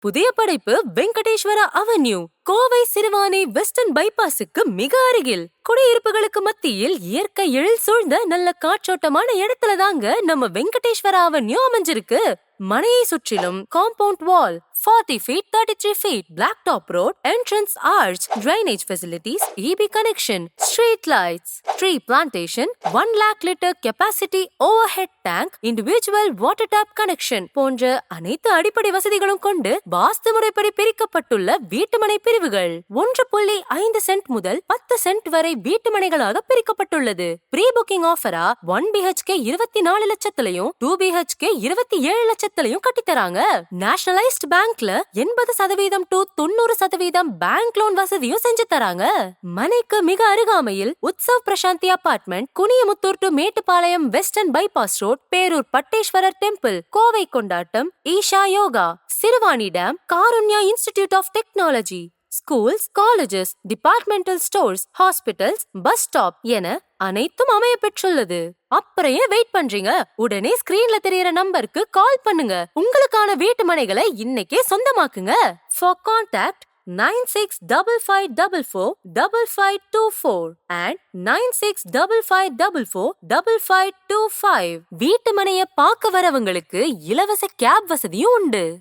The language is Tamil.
புதிய படைப்பு வெங்கடேஸ்வரா அவென்யூ, கோவை சிறுவாணி வெஸ்டர்ன் பைபாஸுக்கு மிக அருகில். குடியிருப்புகளுக்கு மத்தியில் இயற்கை எழில் சூழ்ந்த நல்ல காற்றோட்டமான இடத்துல தாங்க நம்ம வெங்கடேஸ்வரா அவென்யூ அமைஞ்சிருக்கு. மனையை சுற்றிலும் compound wall, 40 feet 33 feet black top road, entrance arch, drainage facilities, EB connection, street lights, tree plantation, 1 lakh liter capacity overhead tank, individual water tap connection போன்ற அனைத்து அடிப்படை வசதிகளும் கொண்டு வாஸ்து முறைப்படி பிரிக்கப்பட்டுள்ள வீட்டுமனை பிரிவுகள் 1.5 சென்ட் முதல் 10 சென்ட் வரை வீட்டுமனைகளாக பிரிக்கப்பட்டுள்ளது. ப்ரீ புக்கிங் ஆஃபரா 1 BHK 24 லட்சத்திலையும் 2 BHK 27 லட்சத்திலையும் கட்டித்தராங்க. நேஷனலைஸ்ட் பேங்க்ல 80% to 90% பேங்க் லோன் வசதியும் செஞ்சு தராங்க. மனைக்கு மிக அருகாமையில் Utsav Prashanti apartment, Kuniyamuthur to Mettupalayam western bypass road, Perur Patteswarar temple, Kovai Kondattam, Isha Yoga, Siruvani dam, Karunya Institute of Technology, schools, colleges, departmental stores, hospitals, bus stop என அனைத்தும் அமைய பெற்றுள்ளது. அப்புறம் ஏன் வெயிட் பண்றீங்க? உடனே ஸ்கிரீன்ல தெரியற நம்பருக்கு கால் பண்ணுங்க. உங்களுக்கான வீட்டு மனைகளை இன்னைக்கே சொந்தமாக்குங்க. For contact 9655445524 and 9655445525. வீட்டு மனைய பார்க்க வரவங்களுக்கு இலவச கேப் வசதியும் உண்டு.